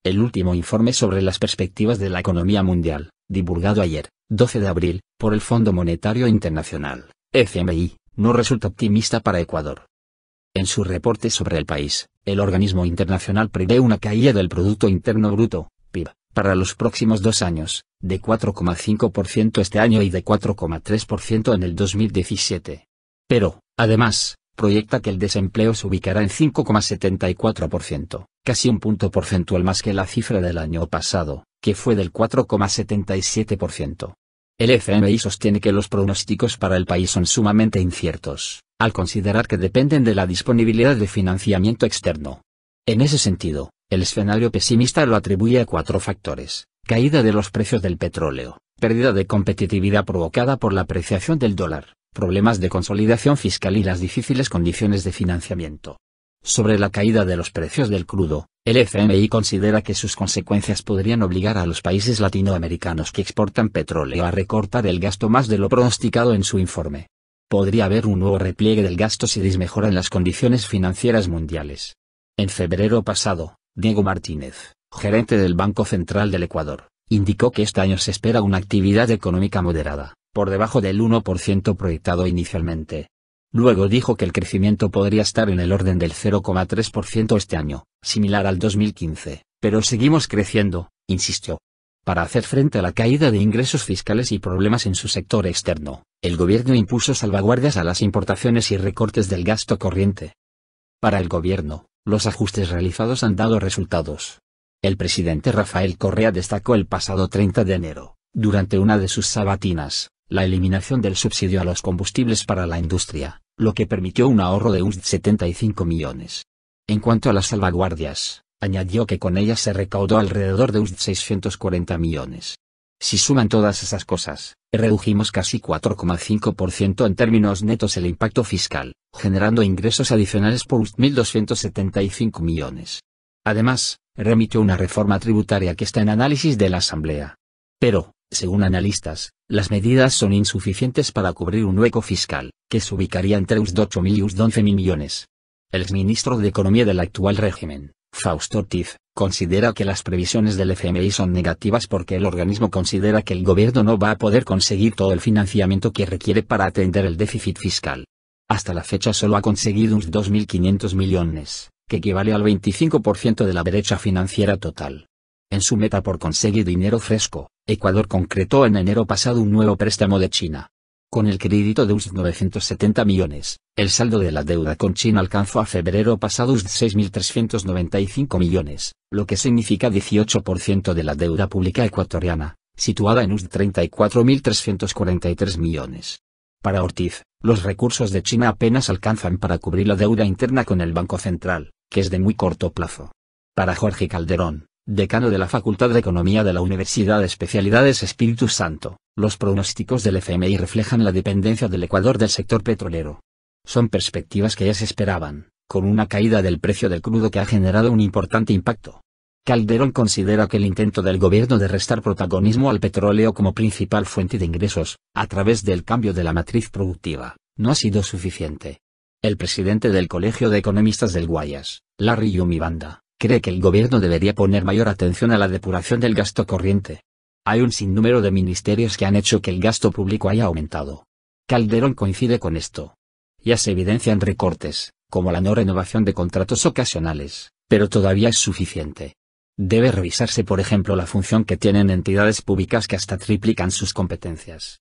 el último informe sobre las perspectivas de la economía mundial, divulgado ayer, 12 de abril, por el Fondo Monetario Internacional, FMI, no resulta optimista para Ecuador. En su reporte sobre el país, el organismo internacional prevé una caída del Producto Interno Bruto, PIB, para los próximos 2 años, de 4,5% este año y de 4,3% en el 2017. Pero, además, proyecta que el desempleo se ubicará en 5,74%, casi un punto porcentual más que la cifra del año pasado, que fue del 4,77%. El FMI sostiene que los pronósticos para el país son sumamente inciertos, al considerar que dependen de la disponibilidad de financiamiento externo. En ese sentido, el escenario pesimista lo atribuye a 4 factores: caída de los precios del petróleo, pérdida de competitividad provocada por la apreciación del dólar, problemas de consolidación fiscal y las difíciles condiciones de financiamiento. Sobre la caída de los precios del crudo, el FMI considera que sus consecuencias podrían obligar a los países latinoamericanos que exportan petróleo a recortar el gasto más de lo pronosticado en su informe. Podría haber un nuevo repliegue del gasto si desmejoran las condiciones financieras mundiales. En febrero pasado, Diego Martínez, gerente del Banco Central del Ecuador, indicó que este año se espera una actividad económica moderada, por debajo del 1% proyectado inicialmente. Luego dijo que el crecimiento podría estar en el orden del 0,3% este año, similar al 2015, pero seguimos creciendo, insistió. Para hacer frente a la caída de ingresos fiscales y problemas en su sector externo, el gobierno impuso salvaguardias a las importaciones y recortes del gasto corriente. Para el gobierno, los ajustes realizados han dado resultados. El presidente Rafael Correa destacó el pasado 30 de enero, durante una de sus sabatinas, la eliminación del subsidio a los combustibles para la industria, lo que permitió un ahorro de unos 75 millones. En cuanto a las salvaguardias, añadió que con ellas se recaudó alrededor de unos 640 millones. Si suman todas esas cosas, redujimos casi 4,5% en términos netos el impacto fiscal, generando ingresos adicionales por 1.275 millones. Además, remitió una reforma tributaria que está en análisis de la Asamblea. Pero, según analistas, las medidas son insuficientes para cubrir un hueco fiscal, que se ubicaría entre unos 8.000 y unos 11.000 millones. El exministro de Economía del actual régimen, Fausto Ortiz, considera que las previsiones del FMI son negativas porque el organismo considera que el gobierno no va a poder conseguir todo el financiamiento que requiere para atender el déficit fiscal. Hasta la fecha solo ha conseguido unos 2.500 millones, que equivale al 25% de la brecha financiera total. En su meta por conseguir dinero fresco, Ecuador concretó en enero pasado un nuevo préstamo de China. Con el crédito de unos 970 millones, el saldo de la deuda con China alcanzó a febrero pasado unos 6.395 millones, lo que significa 18% de la deuda pública ecuatoriana, situada en unos 34.343 millones. Para Ortiz, los recursos de China apenas alcanzan para cubrir la deuda interna con el Banco Central, que es de muy corto plazo. Para Jorge Calderón, decano de la Facultad de Economía de la Universidad de Especialidades Espíritu Santo, los pronósticos del FMI reflejan la dependencia del Ecuador del sector petrolero. Son perspectivas que ya se esperaban, con una caída del precio del crudo que ha generado un importante impacto. Calderón considera que el intento del gobierno de restar protagonismo al petróleo como principal fuente de ingresos, a través del cambio de la matriz productiva, no ha sido suficiente. El presidente del Colegio de Economistas del Guayas, Larry Yumibanda, cree que el gobierno debería poner mayor atención a la depuración del gasto corriente. Hay un sinnúmero de ministerios que han hecho que el gasto público haya aumentado. Calderón coincide con esto. Ya se evidencian recortes, como la no renovación de contratos ocasionales, pero todavía es suficiente. Debe revisarse por ejemplo la función que tienen entidades públicas que hasta triplican sus competencias.